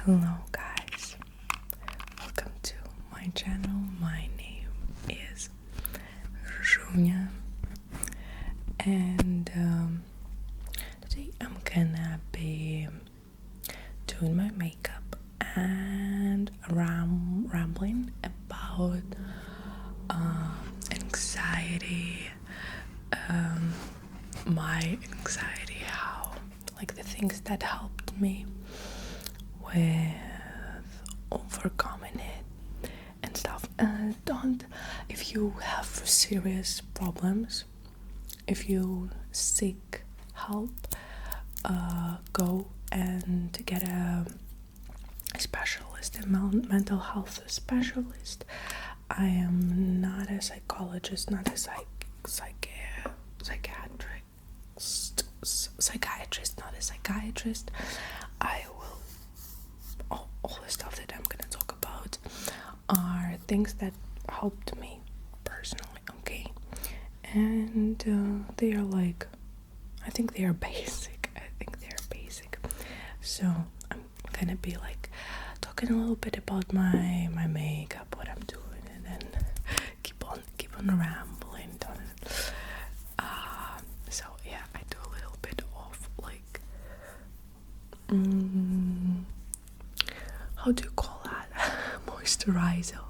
Hello guys, welcome to my channel. My name is Junia, and today I'm gonna be doing my makeup and rambling about anxiety, my anxiety, how like the things that helped me with overcoming it and stuff. Don't, if you have serious problems, if you seek help, go and get a specialist, a mental health specialist. I am not a psychologist, not a psychiatrist, not a psychiatrist. I will, all the stuff that I'm gonna talk about are things that helped me personally, okay? And they are like, I think they are basic. So I'm gonna be like talking a little bit about my makeup, what I'm doing, and then keep on rambling. So yeah, I do a little bit of like how do you call that? moisturizer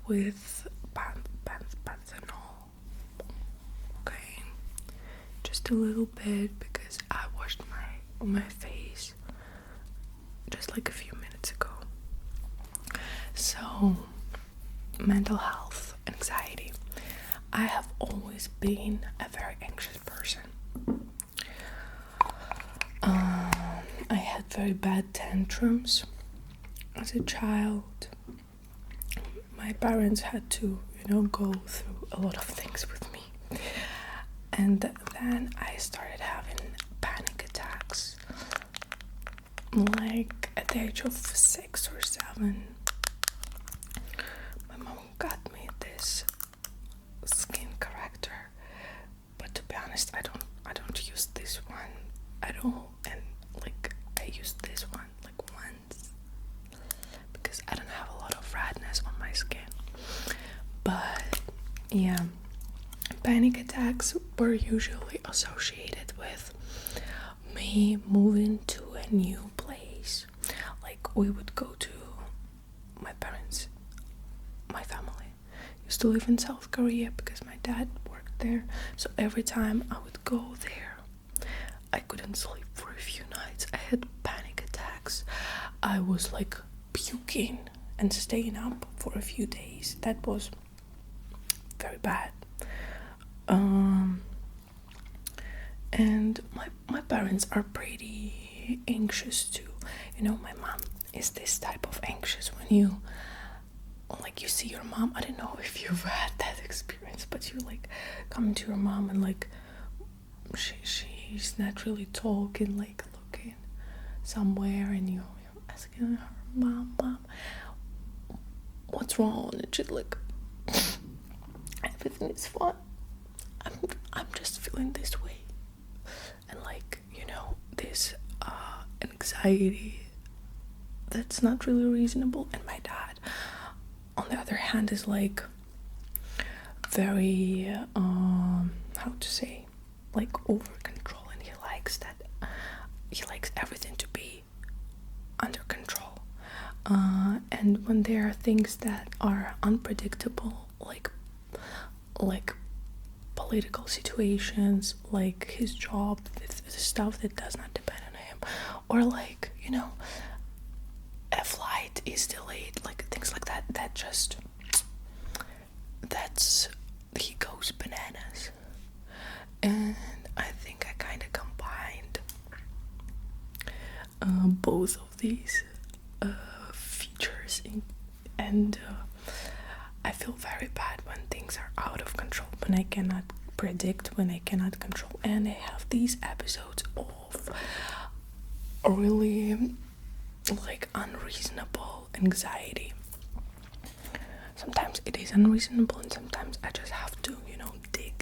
with panthenol. Okay, just a little bit because I washed my face just like a few minutes ago. So, mental health, anxiety. I have always been a very anxious person. I had very bad tantrums as a child. My parents had to, go through a lot of things with me. And then I started having panic attacks, like at the age of 6 or 7. My mom got me this skin corrector, but to be honest, I don't use this one at all, and like I used this one like once because I don't have a lot of redness on my skin. But yeah, panic attacks were usually associated with me moving to a new place. Like we would go to my family used to live in South Korea because my dad worked there. So every time I would go there, I couldn't sleep for a few nights. I had panic attacks. I was like puking and staying up for a few days. That was very bad. And my parents are pretty anxious too. My mom is this type of anxious when you see your mom. I don't know if you've had that experience, but you like come to your mom and like she's not really talking, like looking somewhere, and you're asking her, mom, what's wrong? And she's like, everything is fine. I'm just feeling this way. And like, this anxiety that's not really reasonable. And my dad, on the other hand, is like very how to say, like over control, and he likes everything to be under control. And when there are things that are unpredictable, like political situations, like his job, the stuff that does not depend on him, or like, a flight is delayed, like things like that, he goes bananas. And I think I kind of combined both of these features and I feel very bad when things are out of control, when I cannot predict, when I cannot control, and I have these episodes of really like unreasonable anxiety. Sometimes it is unreasonable, and sometimes I just have to, dig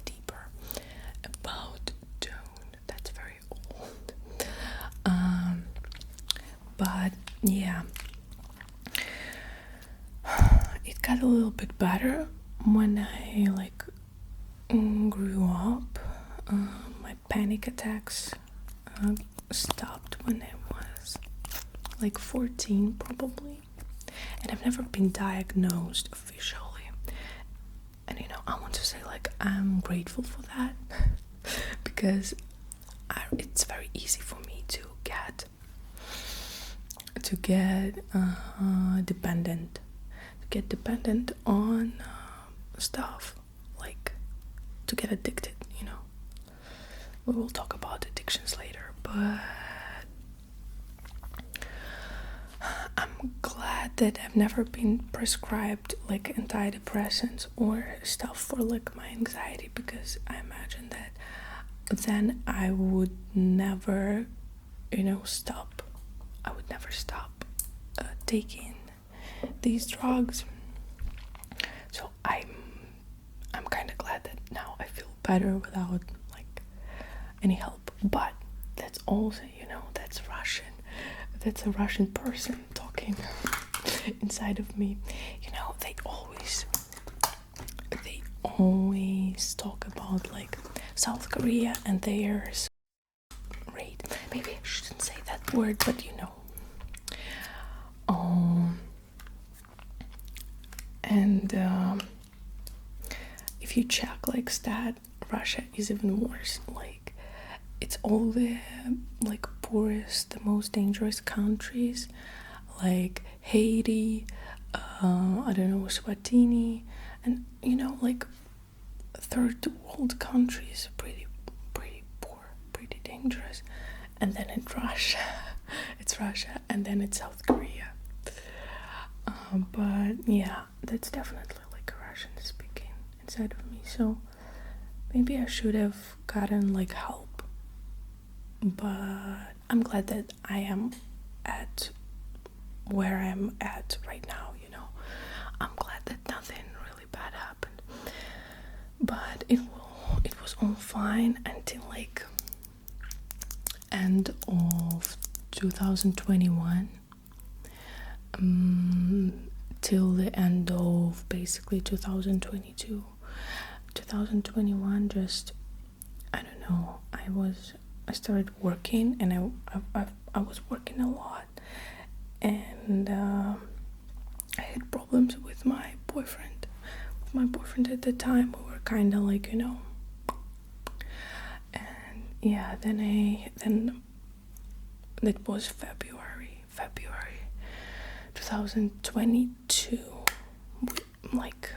deeper about tone. That's very old. But yeah, it got a little bit better when I like grew up. My panic attacks stopped when I was like 14 probably, and I've never been diagnosed officially. And I want to say like I'm grateful for that because it's very easy for me to get dependent on stuff, like to get addicted. We will talk about addictions later, but I'm glad that I've never been prescribed like antidepressants or stuff for like my anxiety, because I imagine that then I would never stop. I would never stop taking these drugs. So I'm kind of glad that now I feel better without like any help. But that's also that's Russian. That's a Russian person talking inside of me. They always talk about like South Korea and their rate. Maybe I shouldn't say that word, but and if you check like stat, Russia is even worse. Like it's all the like poorest, the most dangerous countries, like Haiti, I don't know, Swatini, and like third world countries, pretty poor, pretty dangerous. And then it's Russia, and then it's South Korea. But yeah, that's definitely like a Russian speaking inside of me. So maybe I should have gotten like help. But I'm glad that I am at where I'm at right now. I'm glad that nothing really bad happened. But it was all fine until like end of 2021. Till the end of basically 2022. 2021, just I don't know, I started working, and I was working a lot, and I had problems with my boyfriend. At the time, we were kind of like and yeah, then that was February 2022. Like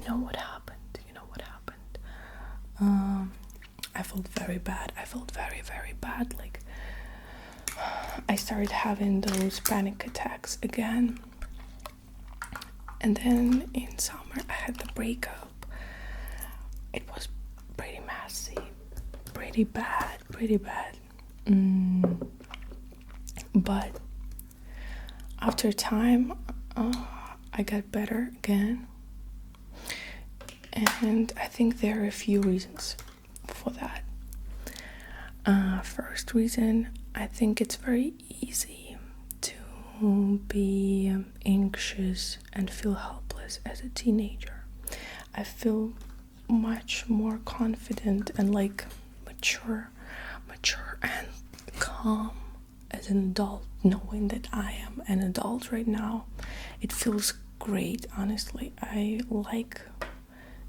what happened. I felt very bad. Very bad. Like I started having those panic attacks again, and then in summer I had the breakup. It was pretty messy, pretty bad. But after time, I got better again, and I think there are a few reasons for that. First reason, I think it's very easy to be anxious and feel helpless as a teenager. I feel much more confident and like mature and calm as an adult, knowing that I am an adult right now. It feels great, honestly. I like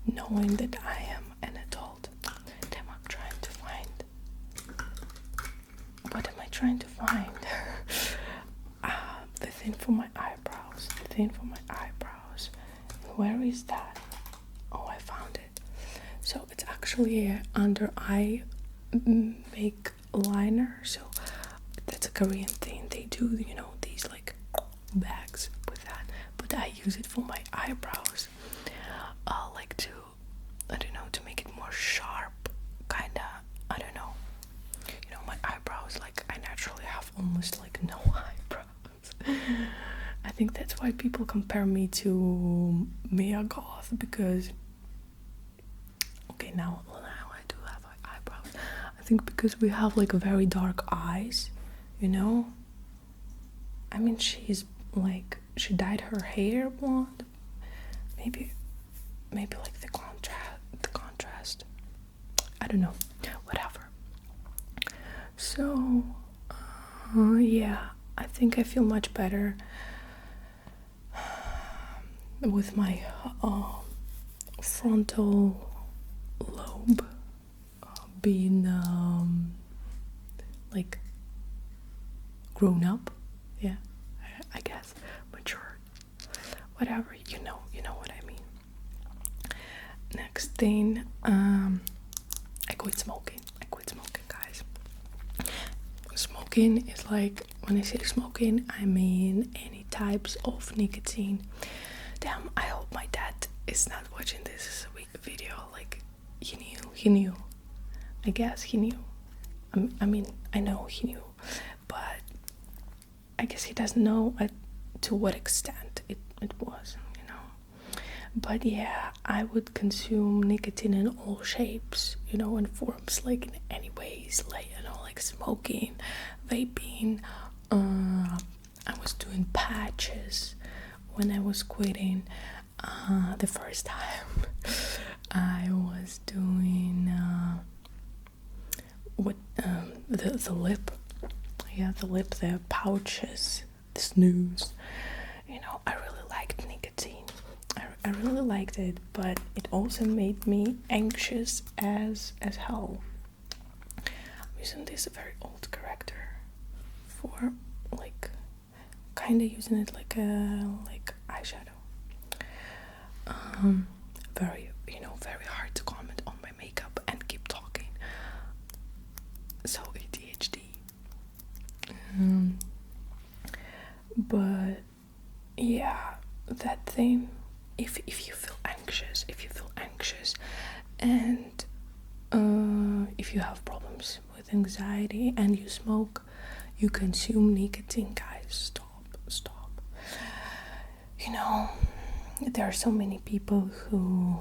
knowing that I am an adult. Damn, I'm trying to find. What am I trying to find? The thing for my eyebrows. Where is that? Oh, I found it. So it's actually under eye make liner. So that's a Korean thing. They do, these like bags with that. But I use it for my eyebrows. Like to, I don't know, to make it more sharp. Kinda, I don't know. My eyebrows, like I naturally have almost like no eyebrows. I think that's why people compare me to Mia Goth, because okay, now I do have eyebrows. I think because we have like very dark eyes, I mean, she's like, she dyed her hair blonde. Maybe like the contrast. I don't know. Whatever. So, yeah, I think I feel much better with my frontal lobe being like grown up. Yeah, I guess mature. Whatever, you know what I mean. Next thing, I quit smoking, guys. Smoking is like, when I say smoking, I mean any types of nicotine. Damn, I hope my dad is not watching this video. Like, he knew. I guess he knew. I mean, I know he knew, but I guess he doesn't know to what extent it was, But yeah, I would consume nicotine in all shapes, in forms, like in any ways, like, like smoking, vaping. I was doing patches when I was quitting the first time. I was doing the lip, the pouches, the snooze. I really liked nicotine. I really liked it, but it also made me anxious as hell. I'm using this very old corrector for like kind of using it like eyeshadow. Very hard to comment on my makeup and keep talking. So ADHD. But yeah, that thing. If you feel anxious, and if you have problems with anxiety and you smoke, you consume nicotine, guys, stop. There are so many people who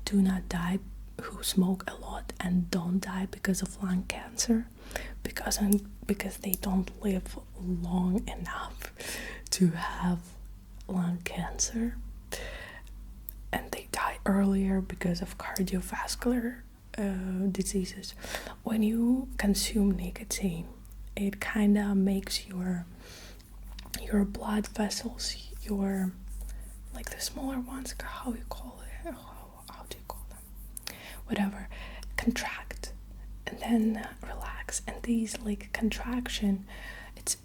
do not die, who smoke a lot and don't die because of lung cancer, because they don't live long enough to have lung cancer. And they die earlier because of cardiovascular diseases. When you consume nicotine, it kind of makes your blood vessels, like the smaller ones, how do you call them? Whatever, contract and then relax. And these like contraction, it's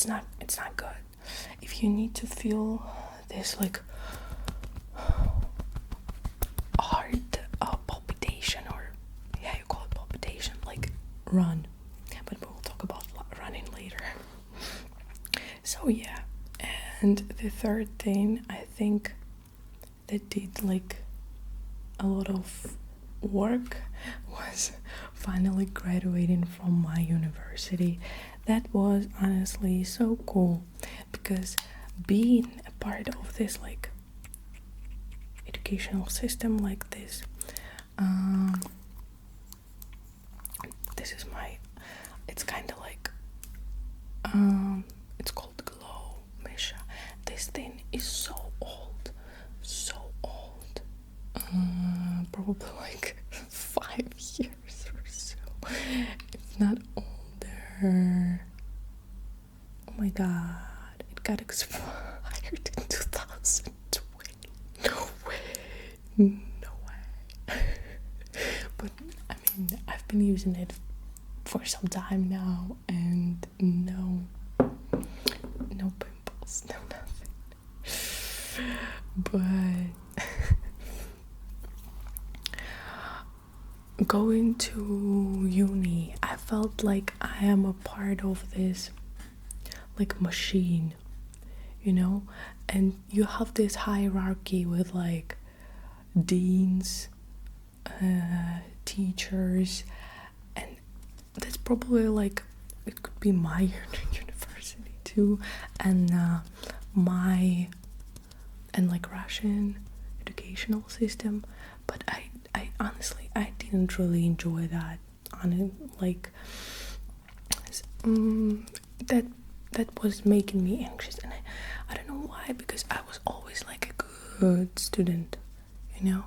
not good. If you need to feel this like heart palpitation, or you call it palpitation, like run, but we'll talk about running later. So yeah, and the third thing I think that did like a lot of work was finally graduating from my university. That was honestly so cool, because being a part of this like educational system like this, this is it's kind of like it's called Glow Misha. This thing is so old, probably like 5 years or so, if not older. Oh my god, it got expired in 2020. No way. But I mean, I've been using it for some time now, and no pimples, no nothing. But going to uni, I felt like I am a part of this like machine, and you have this hierarchy with like deans, teachers, and that's probably like, it could be my university too, and like Russian educational system. But I honestly, I didn't really enjoy that on it, like that that was making me anxious. And I don't know why, because I was always like a good student, you know.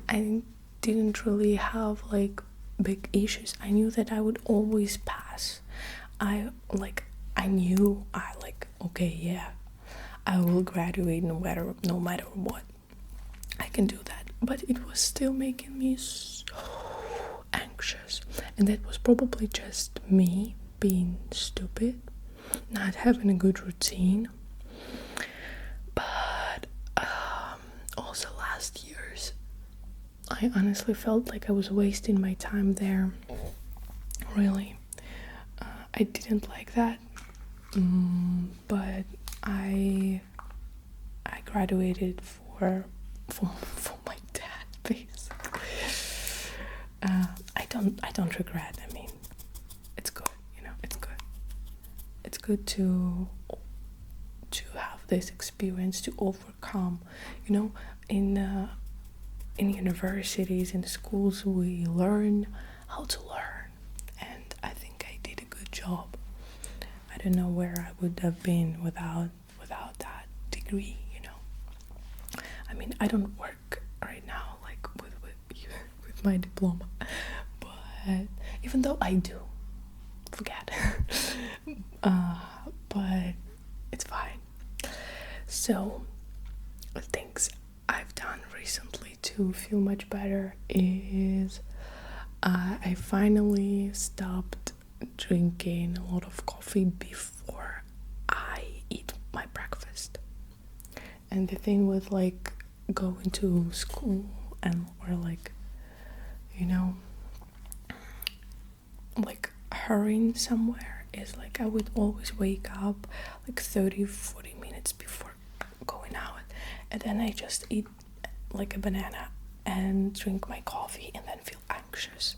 I didn't really have like big issues. I knew that I would always pass. I knew okay, yeah, I will graduate no matter what. I can do that. But it was still making me so anxious. And that was probably just me being stupid, not having a good routine. But also last year's, I honestly felt like I was wasting my time there. Really. I didn't like that. But I graduated for my dad, basically. I don't regret. I mean, it's good, you know. It's good. It's good to have this experience, to overcome, you know. In universities, in schools, we learn how to learn, and I think I did a good job. I don't know where I would have been without that degree, you know. I mean, I don't work right now like with my diploma, but even though I do, forget. But it's fine. So things I've done recently to feel much better is I finally stopped drinking a lot of coffee before I eat my breakfast. And the thing with like going to school or like, you know, like hurrying somewhere is like I would always wake up like 30-40 minutes before going out, and then I just eat like a banana and drink my coffee and then feel anxious.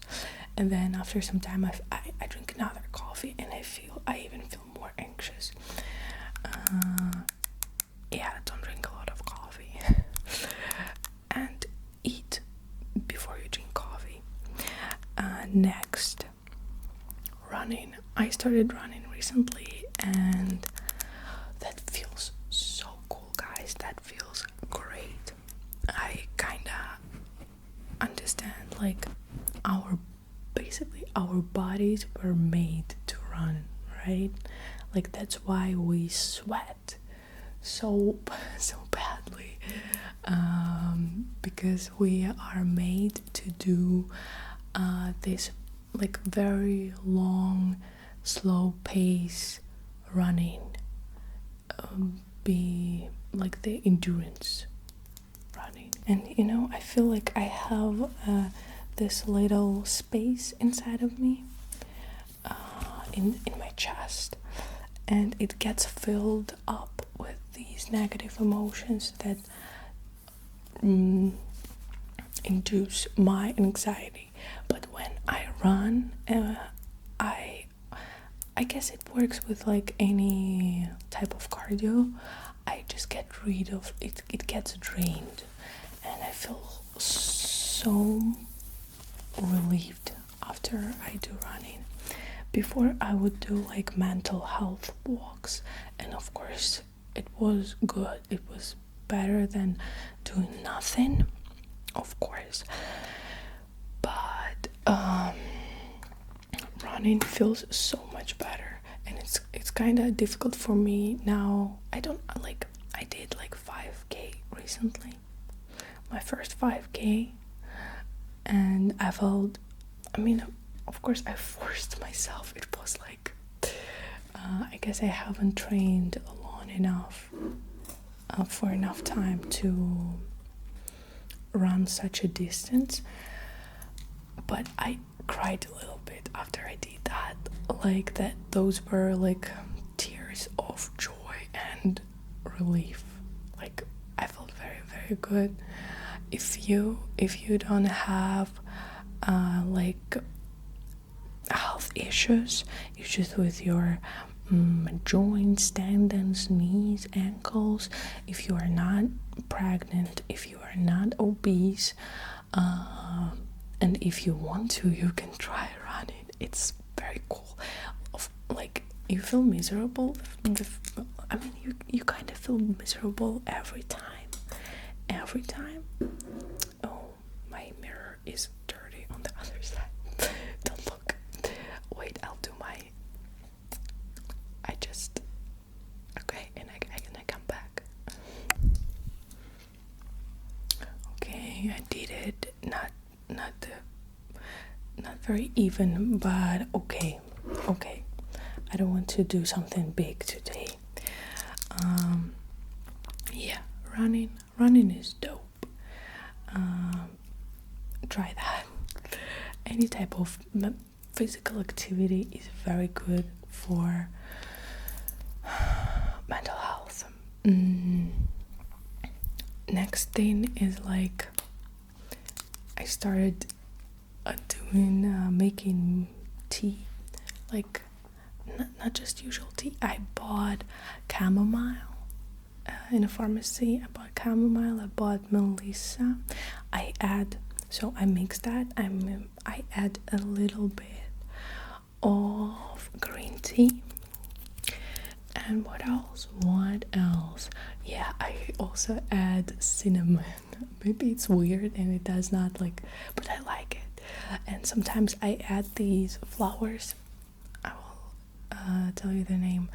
And then after some time I drink another coffee and I even feel more anxious. Yeah, don't drink a lot of coffee. And eat before you drink coffee. Next, running. I started running recently, and that feels so cool, guys. That feels great. I kinda understand, like, our bodies were made to run, right? Like, that's why we sweat so badly, because we are made to do this like very long, slow pace running, be like the endurance running. And you know, I feel like I have this little space inside of me, in my chest, and it gets filled up with these negative emotions that induce my anxiety. But when I run, I guess it works with like any type of cardio. I just get rid of it. It gets drained, and I feel so relieved after I do running. Before, I would do like mental health walks, and of course it was good. It was better than doing nothing, of course. But running feels so much better, and it's kind of difficult for me now. I did like 5k recently, my first 5k, and I felt, I mean, of course I forced myself. It was like, I guess I haven't trained long enough for enough time to run such a distance, but I cried a little bit after I did that. Like that, those were like tears of joy and relief. Like I felt very, very good. If you don't have like health issues with your joints, tendons, knees, ankles, if you are not pregnant, if you are not obese, and if you want to, you can try running. It's very cool. Like, you feel miserable. I mean, you kind of feel miserable every time. Every time. Oh, my mirror is dirty on the other side. Don't look. Wait, I'll do my. Okay, and I come back. Okay, I did it. Not very even, but okay. I don't want to do something big today. Yeah, running is dope. Try that. Any type of physical activity is very good for mental health. Next thing is like I started making tea, like not just usual tea. I bought chamomile in a pharmacy. I bought chamomile. I bought melissa. I mix that. I add a little bit of green tea. And what else? Yeah, I also add cinnamon. Maybe it's weird and it does not but I like it. And sometimes I add these flowers. I will tell you the name.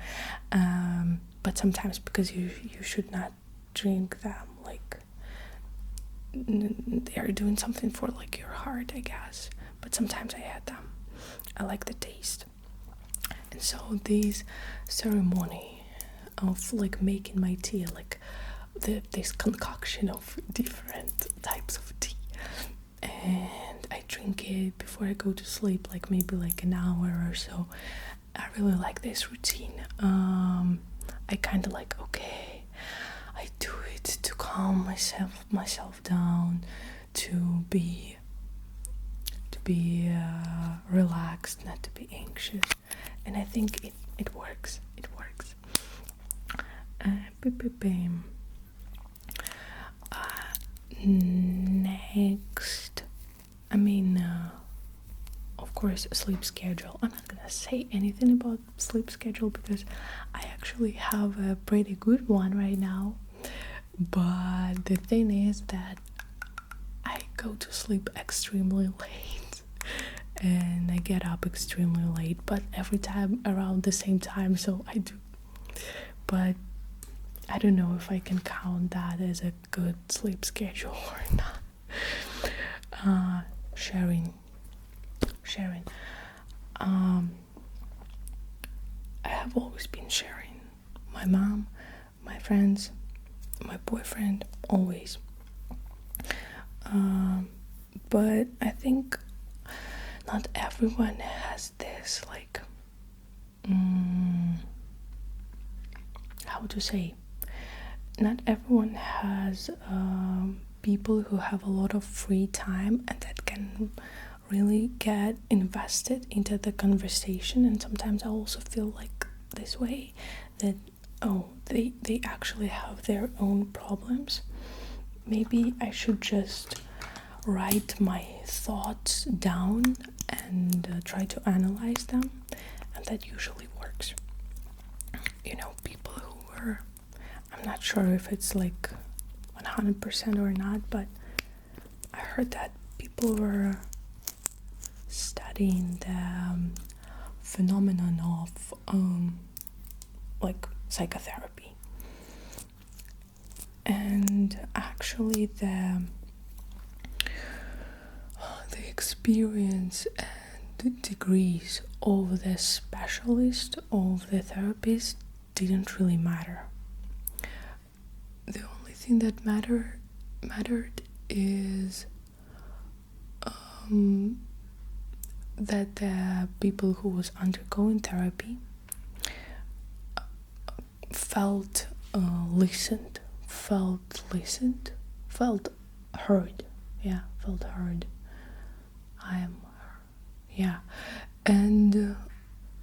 But sometimes, because you should not drink them, they are doing something for your heart, I guess. But sometimes I add them. I like the taste. And so this ceremony of making my tea, this concoction of different types of tea, and I drink it before I go to sleep, maybe an hour or so. I really like this routine. I kind of okay, I do it to calm myself down, to be relaxed, not to be anxious, and I think it works. Next, of course, sleep schedule. I'm not gonna say anything about sleep schedule because I actually have a pretty good one right now, but the thing is that I go to sleep extremely late and I get up extremely late, but every time around the same time, so I do. But I don't know if I can count that as a good sleep schedule or not. Sharing. I have always been sharing. My mom, my friends, my boyfriend, always. But I think not everyone has this, how to say, not everyone has people who have a lot of free time and that can really get invested into the conversation. And sometimes I also feel this way, that they actually have their own problems. Maybe I should just write my thoughts down and try to analyze them, and that usually works. People who were, I'm not sure if it's 100% or not, but I heard that people were studying the phenomenon of psychotherapy, and actually the experience and degrees of the specialist, of the therapist, didn't really matter. The only thing that mattered is that the people who was undergoing therapy felt listened, felt heard. Felt heard. And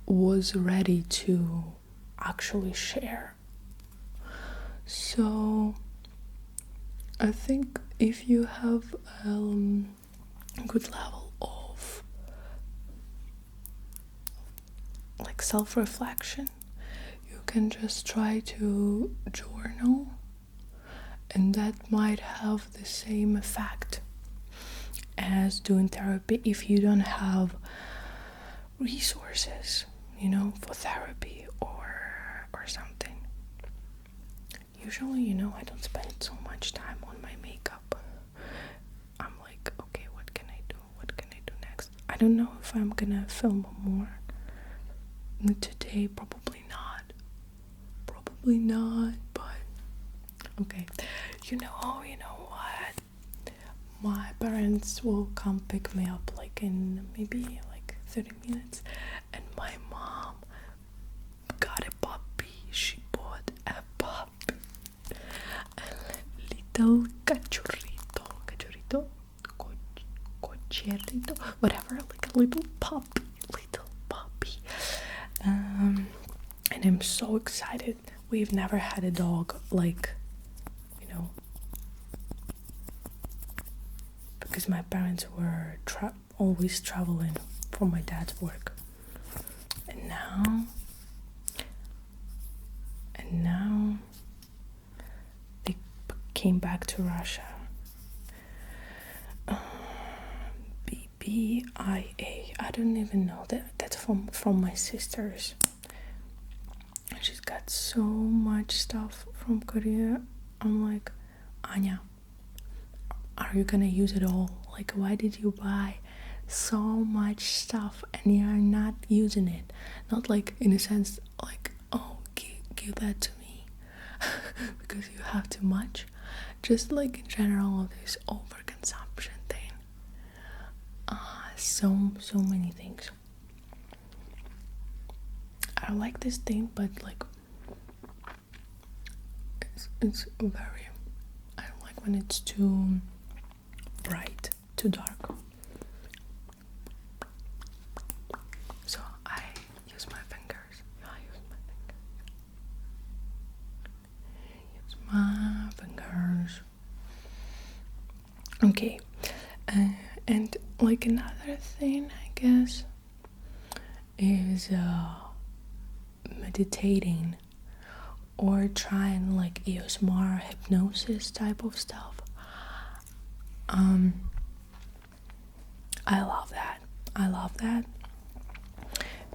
was ready to actually share. So I think if you have a good level of self-reflection, you can just try to journal, and that might have the same effect as doing therapy if you don't have resources, for therapy or something. Usually, I don't spend so much time on my makeup. I'm like, okay, what can I do next? I don't know if I'm gonna film more today. Probably not, but okay. You know what, my parents will come pick me up like in maybe like 30 minutes, and my mom got a puppy. She bought a puppy, a little cocherito, whatever, like a little puppy. And I'm so excited. We've never had a dog, like, because my parents were always traveling for my dad's work. And now they came back to Russia. BBIA. I don't even know that's from my sister's. She's got so much stuff from Korea. I'm like, Anya, are you gonna use it all? Like, why did you buy so much stuff and you're not using it? Not like in a sense like, oh, give that to me because you have too much. Just like in general, this overconsumption thing. So many things. I like this thing, but like it's very, I don't like when it's too bright, too dark. So I use my fingers. Okay, and like another thing, I guess, is meditating or trying like use more hypnosis type of stuff. I love that.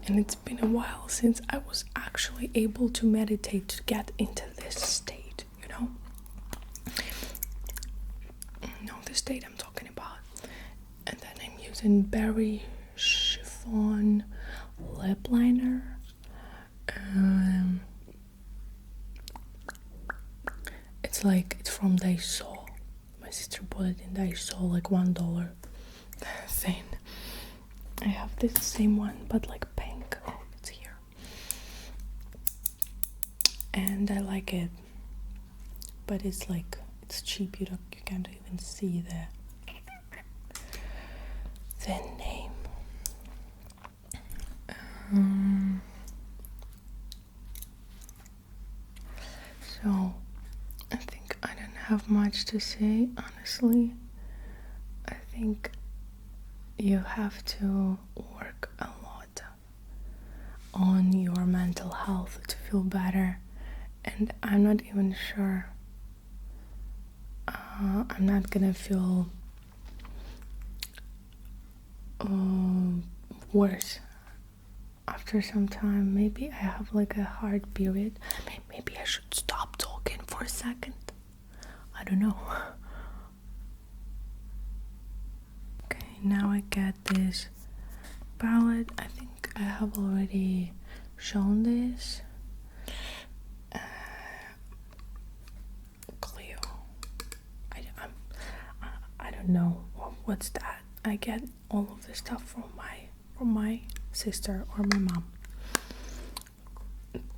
And it's been a while since I was actually able to meditate to get into this state, the state I'm talking about. And then I'm using Berry Chiffon lip liner. It's from Daiso. My sister bought it in Daiso, like $1 thing. I have this same one, but like pink. Oh, it's here. And I like it, but it's cheap. You can't even see the name. So I think I don't have much to say, honestly. I think you have to work a lot on your mental health to feel better, and I'm not even sure I'm not gonna feel worse after some time. Maybe I have like a hard period. Maybe I should stop talking for a second. I don't know. Okay, now I get this palette. I think I have already shown this. Cleo. I don't know what's that. I get all of this stuff from my sister or my mom.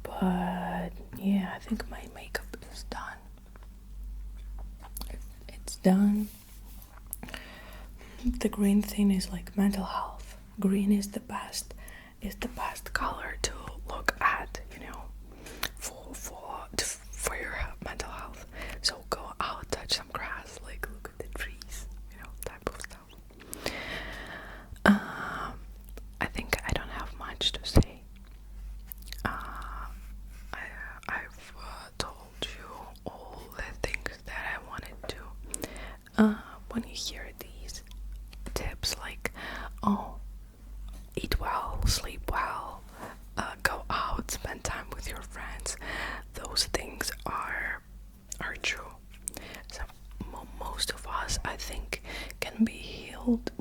But yeah, I think my makeup is done. It's done. The green thing is like mental health. Green is the best color to look at, for your mental health. So go out, touch some grass, like look at the trees, type of stuff. I think I don't have much to say. hold